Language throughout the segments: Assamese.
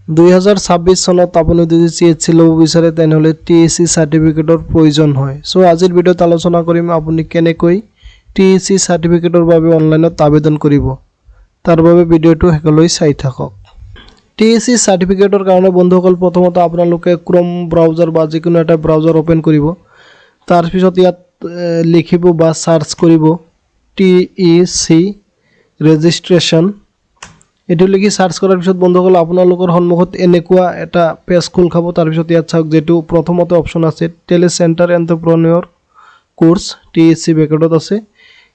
2026 চনত আপুনি যদি CHC ল'ব বিচাৰে তেনেহ'লে TSC চাৰ্টিফিকেটৰ প্ৰয়োজন হয়। সো আজিৰ ভিডিঅ'ত আলোচনা কৰিম আপুনি কেনেকৈ TSC চাৰ্টিফিকেটৰ বাবে অনলাইনত আবেদন কৰিব। তাৰ বাবে ভিডিঅ'টো শেষলৈ চাই থাকক। TSC চাৰ্টিফিকেটৰ কাৰণে বন্ধুসকল প্ৰথমতে আপোনালোকে ক্ৰোম ব্ৰাউজাৰ বা যিকোনো এটা ব্ৰাউজাৰ ওপেন কৰিব। তাৰ পিছত ইয়াত লিখিব বা সাৰ্চ কৰিব TSC ৰেজিষ্ট্ৰেশ্যন। এটো লিখি সাৰ্চ কৰাৰ পিছত বন্ধুসকল আপোনালোকৰ সন্মুখত এনেকুৱা এটা পেজ খোল খাব। তাৰ পিছত ইয়াত চাওক যেটো প্ৰথমতে অপচন আছে টেলি চেণ্টাৰ এন্টাৰপ্ৰেনিউৰ কোৰ্স TSC বেকেটত আছে।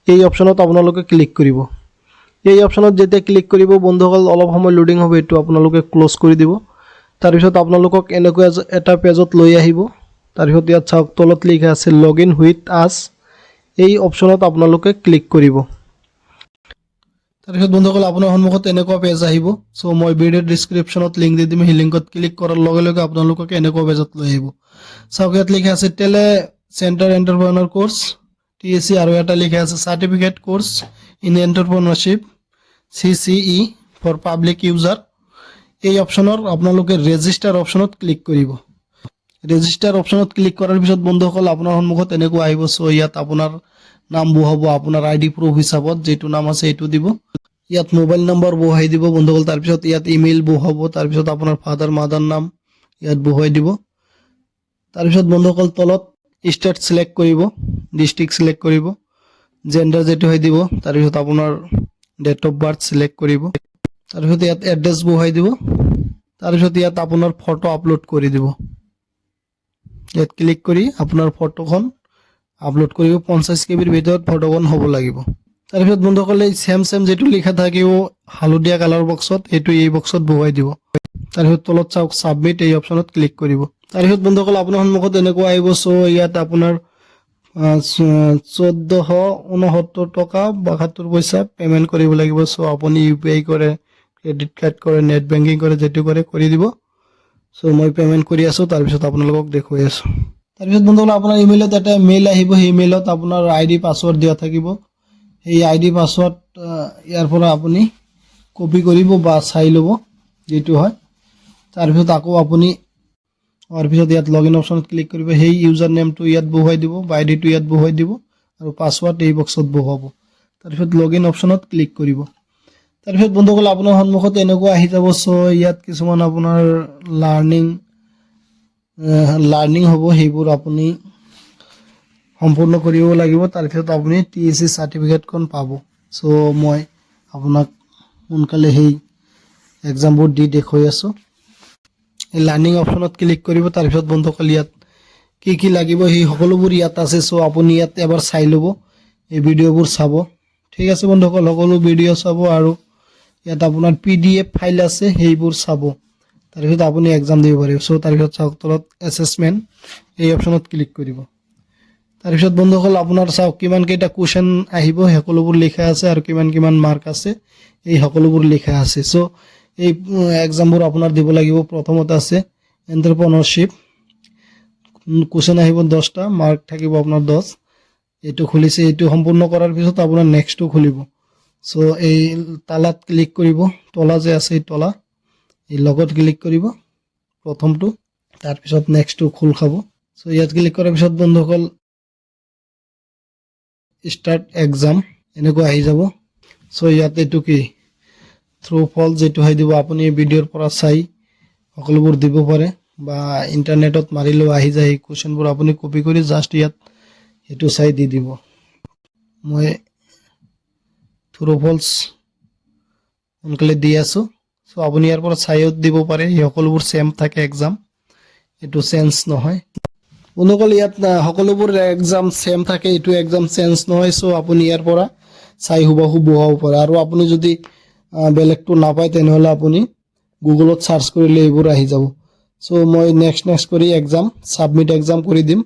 এই অপচনত আপোনালোকে ক্লিক কৰিব। এই অপচনত যেতিয়া ক্লিক কৰিব বন্ধুসকল অলপ সময় লোডিং হ'ব, এটো আপোনালোকে ক্লোজ কৰি দিব। তাৰ পিছত আপোনালোকক এনেকুৱা এটা পেজত লৈ আহিব। তাৰ পিছত ইয়াত চাওক তলত লিখা আছে লগইন উইথ আস। এই অপচনত আপোনালোকে ক্লিক কৰিব। তাৰপিছত বন্ধুসকল আপোনাৰ সন্মুখত এনেকুৱা পেজ আহিব। সো মই ভিডিঅ ডেসক্ৰিপচনত লিংক দি দিম। সেই লিংকত ক্লিক কৰাৰ লগে লগে আপোনালোকক এনেকুৱা পেজত লৈ আহিব। চাওক ইয়াত লিখা আছে টেলে চেণ্টাৰ এন্টাৰপ্ৰেনিউৰ কোৰ্স TSC আৰু এটা লিখা আছে certificate course in entrepreneurship CCE for public user. এই অপচনৰ আপোনালোকে ৰেজিষ্টাৰ অপচনত ক্লিক কৰিব। ৰেজিষ্টাৰ অপচনত ক্লিক কৰাৰ পিছত বন্ধুসকল আপোনাৰ সন্মুখত এনেকুৱা আহিব। সো ইয়াত আপোনাৰ নাম বহাব, আপোনাৰ ID প্ৰুফ হিচাপত যেটো নাম আছে এটো দিব। ইয়াত মোবাইল নম্বৰ বহাই দিব বন্ধুসকল। তাৰ পিছত ইয়াত ইমেইল বহাব। তাৰ পিছত আপোনাৰ ফাদাৰ মাদাৰ নাম ইয়াত বহাই দিব। তাৰ পিছত বন্ধুসকল তলত ষ্টেট সিলেক্ট কৰিব, ডিস্ট্ৰিক্ট সিলেক্ট কৰিব, জেন্ডাৰ যেটো হৈ দিব। তাৰ পিছত আপোনাৰ ডেট অফ বাৰ্থ সিলেক্ট কৰিব। তাৰ পিছত ইয়াত এড্ৰেছ বহাই দিব। তাৰ পিছত ইয়াত আপোনাৰ ফটো আপলোড কৰি দিব। ইয়াত ক্লিক কৰি আপোনাৰ ফটোখন আপলোড কৰিব। 50 KB ৰ ভিতৰত ফটোখন হ'ব লাগিব। তাৰ পিছত বন্ধুসকল এই সেম যেটো লিখা থাকিব হালধীয়া কালাৰ বক্সত এটো এই বক্সত বহুৱাই দিব। তাৰ পিছত তলত চাওক সাবমিট এই অপচনত ক্লিক কৰিব। তাৰ পিছত বন্ধুসকল আপোনাৰ সন্মুখত এনেকুৱা আহিব। সো ইয়াত আপোনাৰ 1469 টকা 72 পইচা পেমেন্ট কৰিব লাগিব। সো আপুনি UPI কৰে, ক্ৰেডিট কাৰ্ড কৰে, নেট বেংকিং কৰে, যেটো কৰে কৰি দিব। সো মই পেমেন্ট কৰি আছো। তাৰ পিছত আপোনালোকক দেখুৱাই আছো। তাৰ পিছত বন্ধুসকল আপোনাৰ ইমেইলত এটা মেইল আহিব। সেই মেইলত আপোনাৰ ID পাসওয়াৰ্ড দিয়া থাকিব। এই ID পাসওয়াৰ্ড ইয়াৰ পৰা আপুনি কপি কৰিব বা চাই ল'ব যেটো হয়। তাৰ পিছত আকৌ আপুনি পিছত ইয়াত লগইন অপচনত ক্লিক কৰিব। সেই ইউজাৰ নেমটো ইয়াত বহুৱাই দিব বা ID টো ইয়াত বহুৱাই দিব আৰু পাসওয়াৰ্ড এই বক্সত বহুৱাব। তাৰ পিছত লগইন অপচনত ক্লিক কৰিব। তাৰ পিছত বন্ধুসকল আপোনাৰ সন্মুখত এনেকুৱা আহি যাব। সো ইয়াত কিছুমান আপোনাৰ লাৰ্নিং হ'ব, সেইবোৰ আপুনি সম্পূৰ্ণ কৰিব লাগিব। তাৰ পিছত আপুনি TSC সাৰ্টিফিকেটখন পাব। সো মই আপোনাক সোনকালে সেই এক্সামবোৰ দি দেখুৱাই আছো। এই লাৰ্নিং অপচনত ক্লিক কৰিব। তাৰ পিছত বন্ধুসকল ইয়াত কি লাগিব সেই সকলোবোৰ ইয়াত আছে। সো আপুনি ইয়াত এবাৰ চাই ল'ব, এই ভিডিঅ'বোৰ চাব। ঠিক আছে বন্ধুসকল, সকলো ভিডিঅ' চাব আৰু ইয়াত আপোনাৰ PDF ফাইল আছে সেইবোৰ চাব। তাৰ পিছত আপুনি এক্সাম দিব পাৰিব। সো তাৰ পিছত চাওক তলত এছেছমেন্ট এই অপচনত ক্লিক কৰিব। তাৰ পিছত বন্ধুসকল আপোনাৰ চাওক কিমান কেইটা কোৱেশ্চন আহিব সকলোবোৰ লিখা আছে আৰু কিমান মাৰ্ক আছে এই সকলোবোৰ লিখা আছে। সো এই এক্সামবোৰ আপোনাৰ দিব লাগিব। প্ৰথমতে আছে এন্টাৰপ্ৰেনিউৰশিপ, কোৱেশ্চন আহিব 10টা, মাৰ্ক থাকিব আপোনাৰ 10। এটো খুলিছে, এটো সম্পূৰ্ণ কৰাৰ পিছত আপোনাৰ নেক্সটটো খুলিব। সো এই তালাত ক্লিক কৰিব। তলা যে আছে এই তলা এই লগত ক্লিক কৰিব প্ৰথমটো। তাৰ পিছত নেক্সটটো খোল খাব। সো ইয়াত ক্লিক কৰাৰ পিছত বন্ধুসকল স্টাৰ্ট এক্সাম এনেকুৱা আহি যাব। সো ইয়াত এটো কি থ্ৰু ফল যেটো হৈ দিব। আপুনি ভিডিঅ'ৰ পৰা চাই সকলোবোৰ দিব পাৰে বা ইন্টাৰনেটত মাৰিলেও আহি যায়। কোৱেশ্চনবোৰ আপুনি কপি কৰি জাস্ট ইয়াত এটো চাই দি দিব। মই থ্ৰু ফলছ সোনকালে দি আছো। সো আপুনি ইয়াৰ পৰা চাইও দিব পাৰে। এই সকলোবোৰ সেম থাকে এক্সাম, এটো চেঞ্জ নহয়। বন্ধুসকল ইয়াত সকলোবোৰ এক্সাম সেম থাকে, এটো এক্সাম চেঞ্জ নহয়। সো আপুনি ইয়াৰ পৰা চাই হুবাহু বহাব পাৰে। আৰু আপুনি যদি বেলেগটো নাপায় তেনেহলে আপুনি গুগলত সাৰ্চ কৰিলে এইবোৰ আহি যাব। সো মই নেক্সট কৰি এক্সাম সাবমিট এক্সাম কৰি দিম।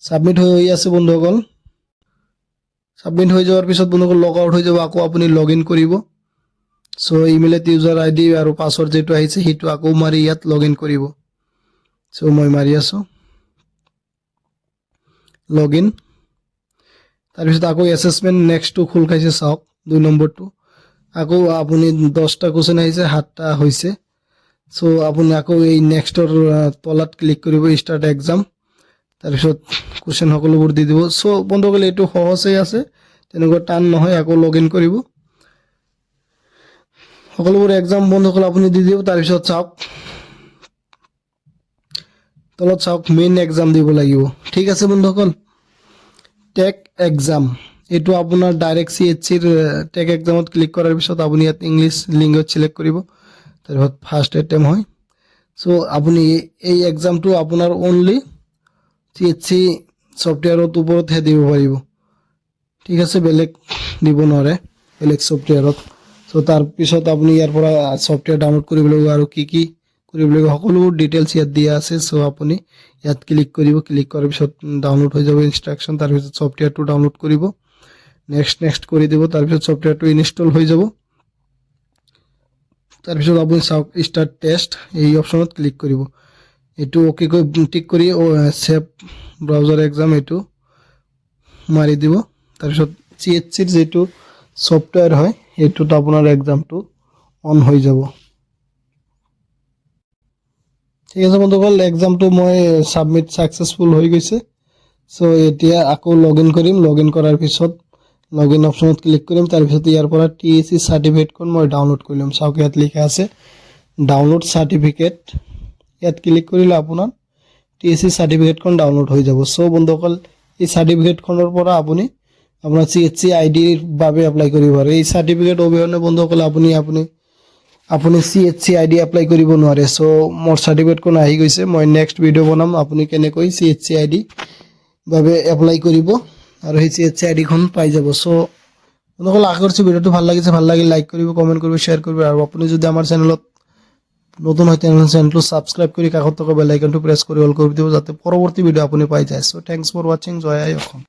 সাবমিট হৈ আছে বন্ধুসকল। সাবমিট হৈ যোৱাৰ পিছত বন্ধুসকল লগ আউট হৈ যাব। আকৌ আপুনি লগইন কৰিব। সো ইমেইলত ইউজাৰ ID আৰু পাসওয়াৰ্ড যেটো আহিছে সেইটো আকৌ মাৰি ইয়াত লগইন কৰিব। সো মই মাৰি আছো লগইন। তাৰ পিছত আকৌ এছেছমেন্ট নেক্সটটো খোল খাইছে চাওক 2 নম্বৰটো। আকৌ আপুনি 10টা কুৱেশ্যন আহিছে 7টা হৈছে সো আপুনি আকৌ এই নেক্সটৰ তলত ক্লিক কৰিব ষ্টাৰ্ট এক্সাম তাৰপিছত কুৱেশ্যন সকলোবোৰ দি দিব সো বন্ধুসকল এইটো সহজেই আছে তেনেকুৱা টান নহয় আকৌ লগইন কৰিব সকলোবোৰ এক্সাম বন্ধুসকল আপুনি দি দিব তাৰপিছত চাওক তলত চাওক মেইন এক্সাম দিব লাগিব ঠিক আছে বন্ধুসকল টেক এক্সাম এইটো আপোনাৰ ডাইৰেক্ট CHC টেক এক্সামত ক্লিক কৰাৰ পিছত আপুনি ইয়াত ইংলিছ লিংগুৱেজ সিলেক্ট কৰিব তাৰপিছত ফাৰ্ষ্ট এটেম্প হয় সো আপুনি এই এক্সামটো আপোনাৰ অনলি CHC সফটওয়্যাৰত ওপৰতহে দিব পাৰিব ঠিক আছে বেলেগ দিব নোৱাৰে বেলেগ সফটওয়্যাৰত সো তাৰ পিছত আপুনি ইয়াৰ পৰা সফটওয়্যাৰ ডাউনলোড কৰিব লাগিব আৰু কি কৰিব লাগিব সকলোবোৰ ডিটেইলছ ইয়াত দিয়া আছে সো আপুনি ইয়াত ক্লিক কৰিব ক্লিক কৰাৰ পিছত ডাউনলোড হৈ যাব ইনষ্ট্ৰাকচন তাৰ পিছত সফটওয়্যাৰটো ডাউনলোড কৰিব নেক্সট কৰি দিব তাৰ পিছত সফটওয়্যাৰটো ইনষ্টল হৈ যাব তাৰ পিছত আপুনি চাওক ষ্টাৰ্ট টেষ্ট এই অপচনত ক্লিক কৰিব এটো ওকে কৈ টিক কৰি সেভ ব্ৰাউজাৰ এক্সাম এটো মাৰি দিব তাৰ পিছত CHC ৰ যেটো সফটওয়্যাৰ হয় এটোত আপোনাৰ এক্সামটো অন হৈ যাব ঠিক আছে বন্ধুসকল এক্সামটো মই সাবমিট সাকসেসফুল হৈ গৈছে সো এতিয়া আকৌ লগইন কৰিম লগইন কৰাৰ পিছত লগইন অপচনত ক্লিক কৰিম তাৰ পিছত ইয়াৰ পৰা TSC সাৰ্টিফিকেটখন মই ডাউনলোড কৰি লম চাওক ইয়াত লিখা আছে ডাউনলোড সাৰ্টিফিকেট ইয়াত ক্লিক কৰিলে আপোনাৰ TSC সাৰ্টিফিকেটখন ডাউনলোড হৈ যাব সো বন্ধুসকল এই সাৰ্টিফিকেটখনৰ পৰা আপুনি আপোনাৰ CHC ID ৰ বাবে এপ্লাই কৰিব পাৰে এই সাৰ্টিফিকেট অবিহনে বন্ধুসকল আপুনি CHC ID এপ্লাই কৰিব নোৱাৰে সো মোৰ সাৰ্টিফিকেটখন আহি গৈছে মই নেক্সট ভিডিও বনাম আপুনি কেনেকৈ CHC ID বাবে এপ্লাই কৰিব আৰু এই CHC ID খন পাই যাব সো বন্ধুসকল আশা কৰিছো ভিডিওটো ভাল লাগিছে ভাল লাগিলে লাইক কৰিব কমেন্ট কৰিব শেয়াৰ কৰিব আৰু আপুনি যদি আমাৰ চেনেলত নতুন হয় তেনেহলে চেনেলটো সাবস্ক্ৰাইব কৰি কাষত থকা বেল আইকনটো প্ৰেছ কৰি অল কৰি দিব যাতে পৰৱৰ্তী ভিডিও আপুনি পাই যায় সো থ্যাঙ্কস ফৰ ওয়াচিং জয় আই অসম।